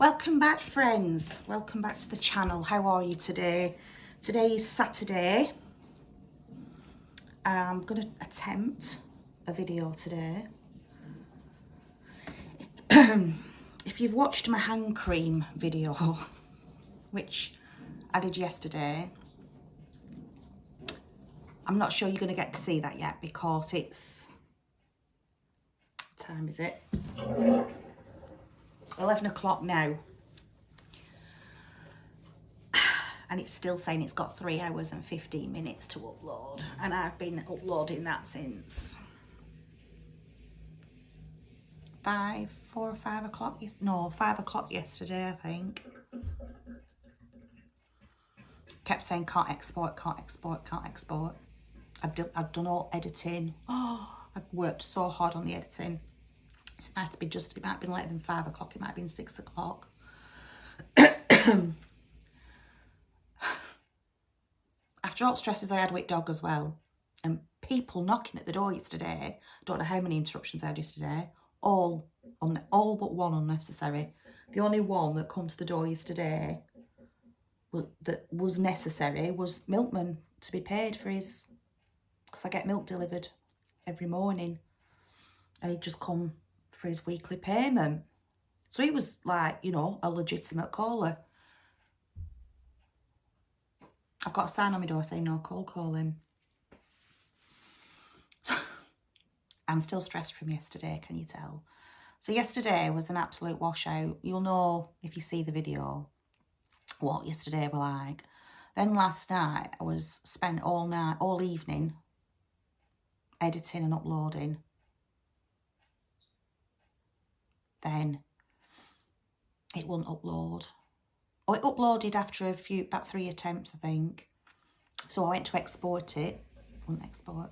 Welcome back, friends. Welcome back to the channel. How are you today? Today is Saturday. I'm going to attempt a video today. If you've watched my hand cream video, which I did yesterday, I'm not sure you're going to get to see that yet because it's... what time is it? 11 o'clock now. And it's still saying it's got 3 hours and 15 minutes to upload. And I've been uploading that since 4 or 5 o'clock. No, 5 o'clock yesterday, I think. Kept saying can't export, can't export, can't export. I've done all editing. Oh, I've worked so hard on the editing. So it might have been it might have been later than 5 o'clock, it might have been 6 o'clock. After all the stresses I had with dog as well, and people knocking at the door yesterday, don't know how many interruptions I had yesterday, all but one unnecessary. The only one that come to the door yesterday that was necessary was milkman to be paid for his, because I get milk delivered every morning, and he'd just come for his weekly payment. So he was like, you know, a legitimate caller. I've got a sign on my door saying no cold calling. So, I'm still stressed from yesterday, can you tell? So yesterday was an absolute washout. You'll know if you see the video what yesterday were like. Then last night I was spent all evening editing and uploading. Then it wouldn't upload. Oh, it uploaded after about 3 attempts, I think. So I went to export it. Wouldn't export.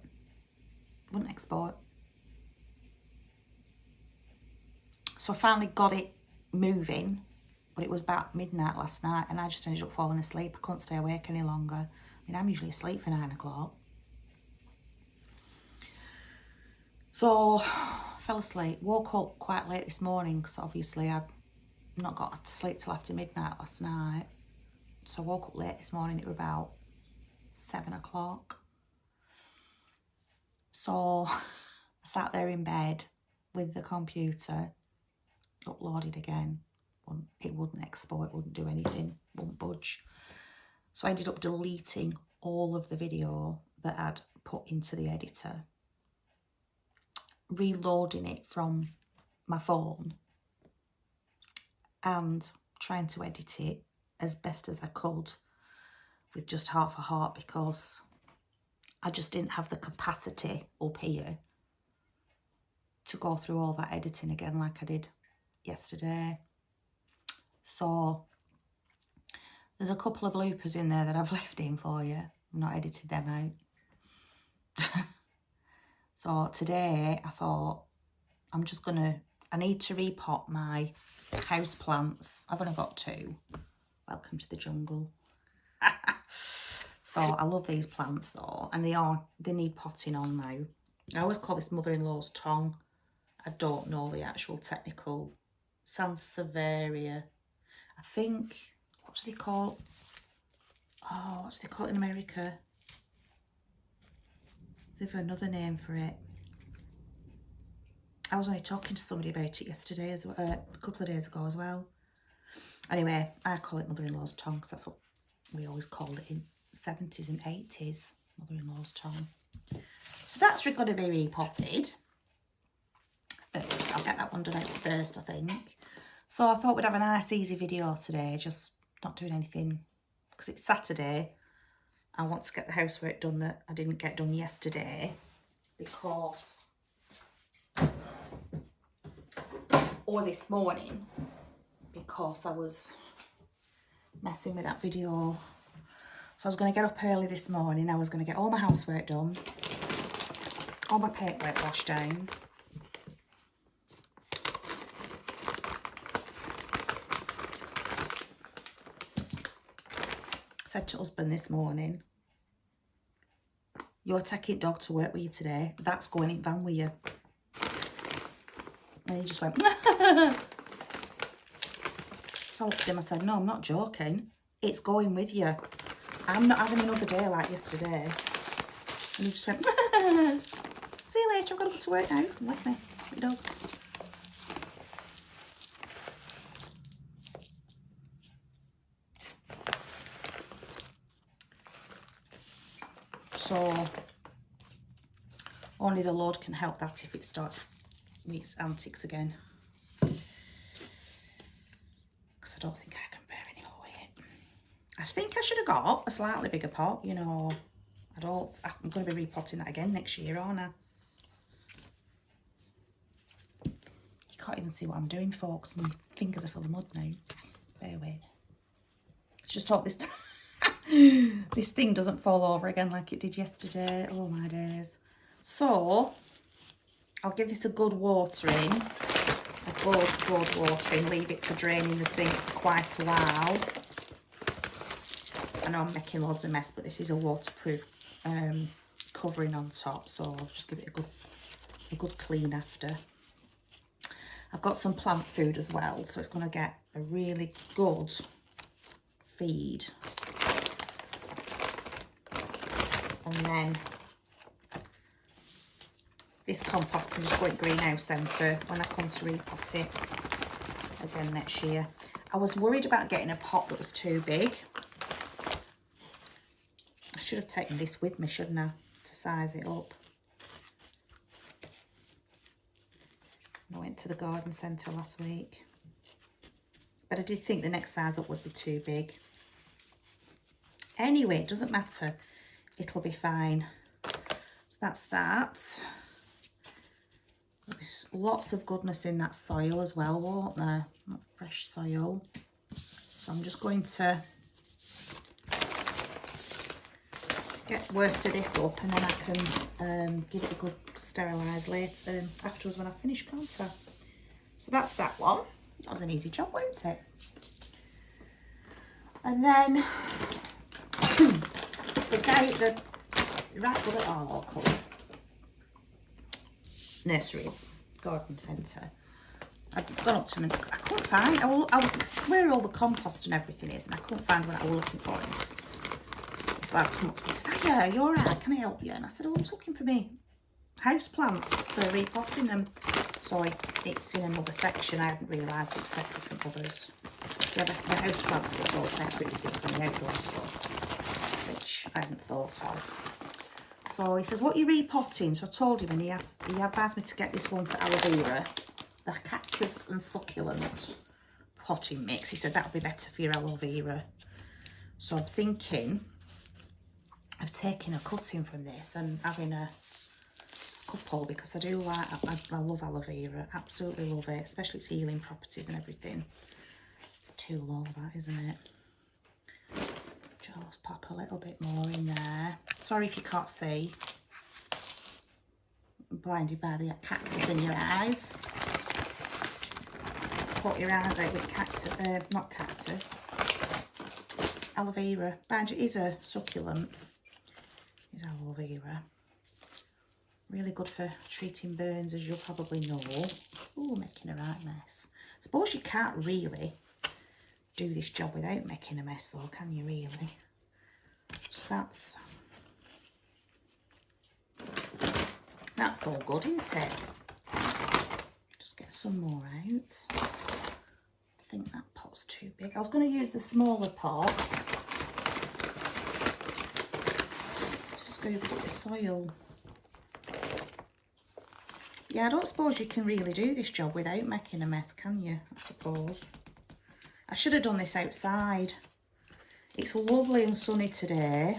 So I finally got it moving, but it was about midnight last night and I just ended up falling asleep. I couldn't stay awake any longer. I mean, I'm usually asleep for 9 o'clock. So I fell asleep, woke up quite late this morning because obviously I'd not got to sleep till after midnight last night. So I woke up late this morning, it was about 7 o'clock. So I sat there in bed with the computer, uploaded again. It wouldn't export, it wouldn't do anything, wouldn't budge. So I ended up deleting all of the video that I'd put into the editor, reloading it from my phone and trying to edit it as best as I could with just half a heart because I just didn't have the capacity up here to go through all that editing again like I did yesterday. So there's a couple of bloopers in there that I've left in for you. I've not edited them out. So today I thought I need to repot my houseplants. I've only got 2. Welcome to the jungle. So I love these plants though, and they need potting on now. I always call this mother-in-law's tongue. I don't know the actual technical. Sansevieria. I think, what do they call? Oh, what do they call it in America? They've another name for it. I was only talking to somebody about it yesterday, a couple of days ago as well. Anyway, I call it mother-in-law's tongue because that's what we always called it in 70s and 80s, mother-in-law's tongue. So that's going to be repotted first. I'll get that one done out first, I think. So I thought we'd have a nice, easy video today, just not doing anything because it's Saturday. I want to get the housework done that I didn't get done yesterday because... or this morning because I was messing with that video. So I was going to get up early this morning. I was going to get all my housework done, all my paintwork washed down. Said to husband this morning, you're taking dog to work with you today. That's going in van with you. And he just went, So I looked at him, I said, no, I'm not joking. It's going with you. I'm not having another day like yesterday. And he just went, see you later, I've got to go to work now. And left me, my dog. So only the Lord can help that if it starts its antics again. Because I don't think I can bear any more weight. I think I should have got a slightly bigger pot, you know. I'm going to be repotting that again next year, aren't I? You can't even see what I'm doing, folks. My fingers are full of mud now. Bear with. Let's just hope this this thing doesn't fall over again like it did yesterday. Oh my days. So I'll give this a good watering. A good watering. Leave it to drain in the sink for quite a while. I know I'm making loads of mess, but this is a waterproof covering on top, so I'll just give it a good clean after. I've got some plant food as well, so it's going to get a really good feed. And then this compost can just go in greenhouse then for when I come to repot it again next year. I was worried about getting a pot that was too big. I should have taken this with me, shouldn't I, to size it up. I went to the garden centre last week. But I did think the next size up would be too big. Anyway, it doesn't matter. It'll be fine. So that's that. There's lots of goodness in that soil as well, won't there? Not fresh soil. So I'm just going to get worst of this up, and then I can give it a good sterilise later afterwards when I finish, can't I? So that's that one. That was an easy job, wasn't it? And then the guy at the right good at our local nurseries, garden centre. I've gone up to them and I couldn't find. I was where all the compost and everything is, and I couldn't find what I was looking for. It's like come up to me and says, "Hiya, you're alright, can I help you?" And I said, "Oh, I'm just looking for me houseplants for repotting them." So it's in another section. I hadn't realised it was separate from others. Yeah, the houseplants was all separate, you see, from the outdoor stuff, which I hadn't thought of. So he says, "What are you repotting?" So I told him, and he advised me to get this one for aloe vera, the cactus and succulent potting mix. He said that'll be better for your aloe vera. So I'm thinking of taking a cutting from this and having a couple, because I do like, I love aloe vera, absolutely love it, especially its healing properties and everything. It's too low, that, isn't it? Just pop a little bit more in there. Sorry if you can't see. I'm blinded by the cactus in your eyes. Put your eyes out with cactus, not cactus, aloe vera. Mind you, it is a succulent. It's aloe vera. Really good for treating burns, as you'll probably know. Ooh, making a right mess. I suppose you can't really do this job without making a mess though, can you really? So that's all good, isn't it? Just get some more out. I think that pot's too big. I was going to use the smaller pot to scoop up the soil. Yeah, I don't suppose you can really do this job without making a mess, can you? I suppose. I should have done this outside. It's lovely and sunny today,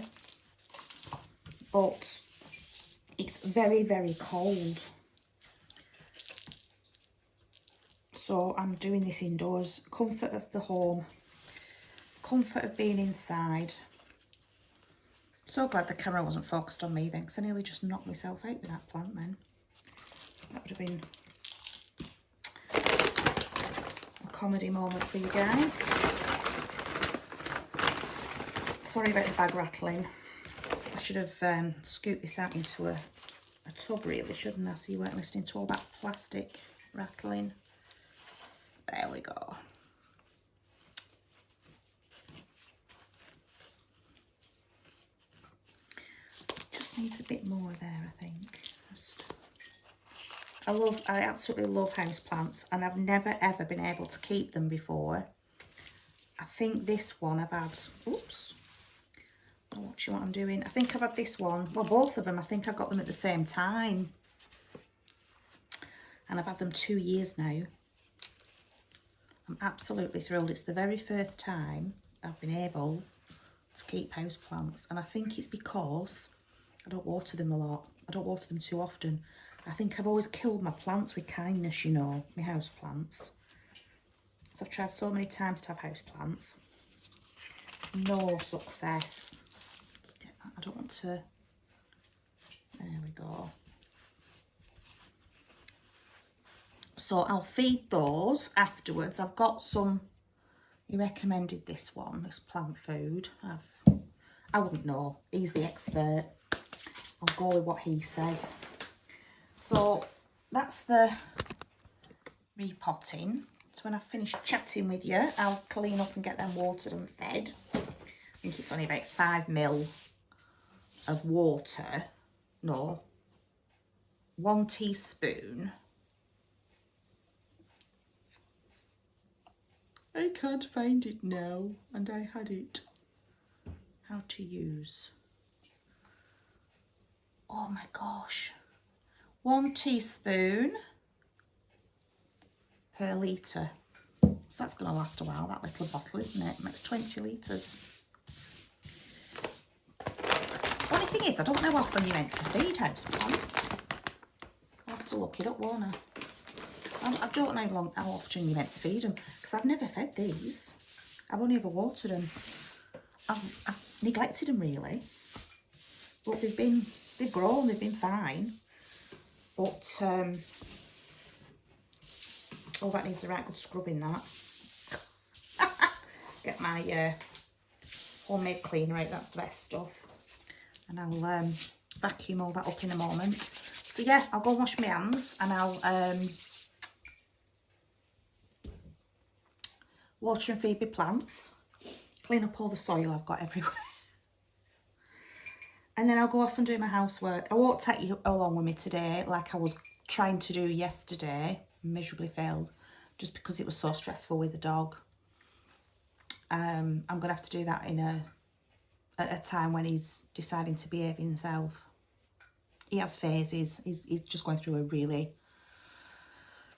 but it's very, very cold. So I'm doing this indoors. Comfort of the home. Comfort of being inside. So glad the camera wasn't focused on me then, because I nearly just knocked myself out with that plant then. That would have been a comedy moment for you guys. Sorry about the bag rattling. I should have scooped this out into a tub really, shouldn't I? So you weren't listening to all that plastic rattling. There we go. just needs a bit more there, I think. I absolutely love houseplants, and I've never ever been able to keep them before. I think this one I've had, oops, I'll watch you what I'm doing. I think I've had this one, well, both of them, I think I got them at the same time. And I've had them 2 years now. I'm absolutely thrilled. It's the very first time I've been able to keep houseplants. And I think it's because I don't water them a lot. I don't water them too often. I think I've always killed my plants with kindness, you know, my houseplants. So I've tried so many times to have houseplants. No success. I don't want to... There we go. So I'll feed those afterwards. I've got some... He recommended this one, this plant food. I wouldn't know. He's the expert. I'll go with what he says. So that's the repotting. So when I finish chatting with you, I'll clean up and get them watered and fed. I think it's only about 5 ml of water. No. 1 teaspoon. I can't find it now, and I had it. How to use. Oh my gosh. 1 teaspoon per litre. So that's going to last a while, that little bottle, isn't it? It makes 20 litres. Funny thing is, I don't know how often you're meant to feed houseplants. I'll have to look it up, won't I? I don't know how often you're meant to feed them, because I've never fed these. I've only ever watered them. I've neglected them, really. But they've grown, they've been fine. But, oh, that needs a right good scrubbing, that. Get my homemade cleaner out, that's the best stuff. And I'll vacuum all that up in a moment. So yeah, I'll go and wash my hands, and I'll water and feed my plants. Clean up all the soil I've got everywhere. And then I'll go off and do my housework. I won't take you along with me today like I was trying to do yesterday. Miserably failed just because it was so stressful with the dog. I'm going to have to do that at a time when he's deciding to behave himself. He has phases. He's just going through a really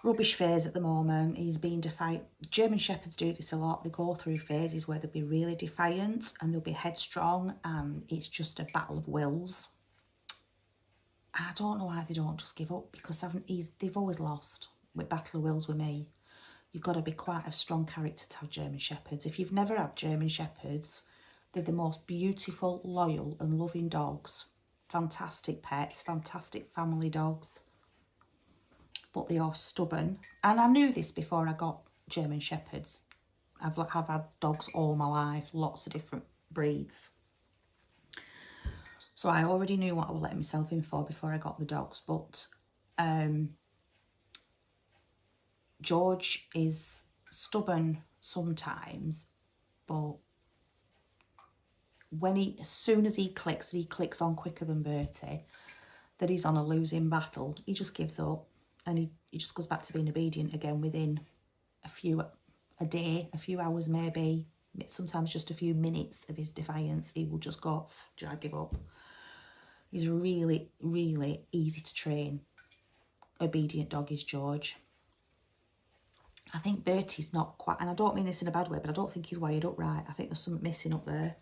rubbish phase at the moment. He's being defiant. German Shepherds do this a lot. They go through phases where they'll be really defiant and they'll be headstrong, and it's just a battle of wills. I don't know why they don't just give up, because they've always lost with battle of wills with me. You've got to be quite a strong character to have German Shepherds. If you've never had German Shepherds, they're the most beautiful, loyal and loving dogs. Fantastic pets, fantastic family dogs. But they are stubborn. And I knew this before I got German Shepherds. I've had dogs all my life, lots of different breeds. So I already knew what I was letting myself in for before I got the dogs. But George is stubborn sometimes, but as soon as he clicks on quicker than Bertie, that he's on a losing battle, he just gives up. And he just goes back to being obedient again within a day, a few hours maybe, sometimes just a few minutes of his defiance. He will just go, I give up. He's really, really easy to train. Obedient dog is George. I think Bertie's not quite, and I don't mean this in a bad way, but I don't think he's wired up right. I think there's something missing up there.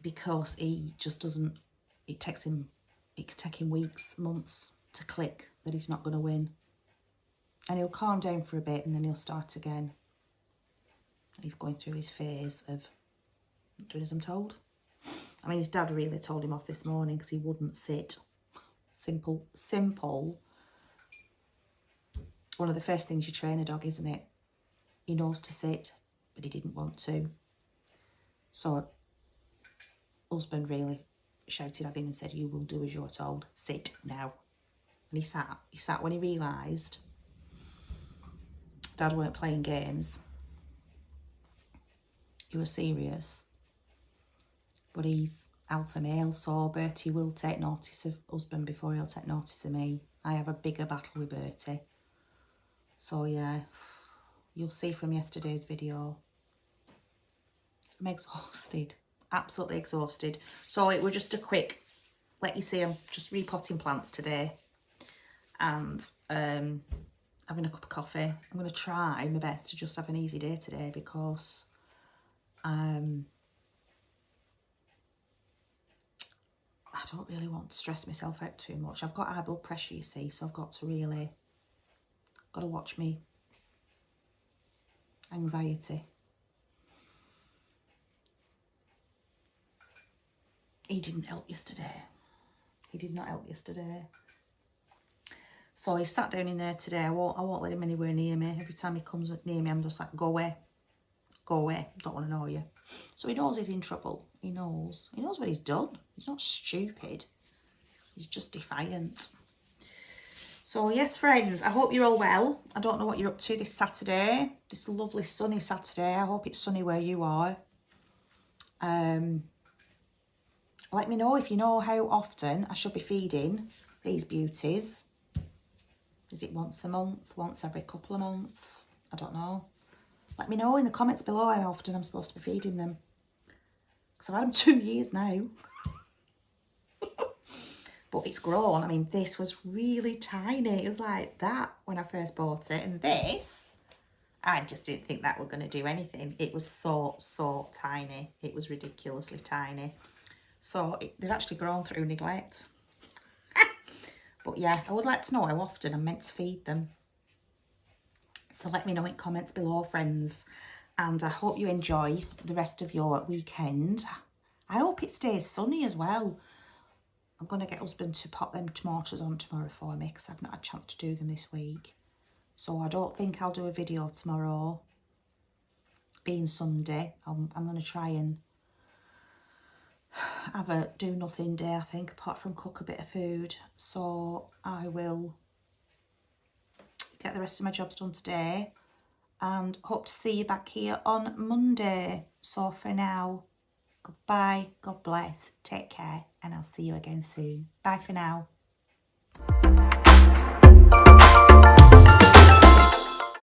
Because he just doesn't, it could take him weeks, months to click that he's not going to win. And he'll calm down for a bit and then he'll start again. He's going through his phase of doing as I'm told. I mean, his dad really told him off this morning because he wouldn't sit. Simple. One of the first things you train a dog, isn't it? He knows to sit, but he didn't want to. So, husband really shouted at him and said, "You will do as you're told. Sit now." And he sat when he realised Dad weren't playing games. He was serious. but he's alpha male, so Bertie will take notice of husband before he'll take notice of me. I have a bigger battle with Bertie. So yeah, you'll see from yesterday's video, I'm exhausted, absolutely exhausted. So it was just a quick, let you see I'm just repotting plants today and having a cup of coffee. I'm going to try my best to just have an easy day today because I don't really want to stress myself out too much. I've got high blood pressure, you see, so I've got to watch me anxiety. He didn't help yesterday. He did not help yesterday. So he sat down in there today. I won't let him anywhere near me. Every time he comes near me, I'm just like, go away. Go away. Don't want to know you. So he knows he's in trouble. He knows what he's done. He's not stupid. He's just defiant. So yes, friends, I hope you're all well. I don't know what you're up to this Saturday. This lovely sunny Saturday. I hope it's sunny where you are. Let me know if you know how often I should be feeding these beauties. Is it once a month? Once every couple of months? I don't know. Let me know in the comments below how often I'm supposed to be feeding them. Because I've had them 2 years now. But it's grown. I mean, this was really tiny. It was like that when I first bought it. And this, I just didn't think that were going to do anything. It was so tiny. It was ridiculously tiny. So they've actually grown through neglect. But yeah, I would like to know how often I'm meant to feed them. So let me know in comments below, friends. And I hope you enjoy the rest of your weekend. I hope it stays sunny as well. I'm going to get husband to pop them tomatoes on tomorrow for me because I've not had a chance to do them this week. So I don't think I'll do a video tomorrow. Being Sunday, I'm going to try and have a do nothing day, I think, apart from cook a bit of food. So I will get the rest of my jobs done today and hope to see you back here on Monday. So for now, goodbye, God bless, take care, and I'll see you again soon. Bye for now.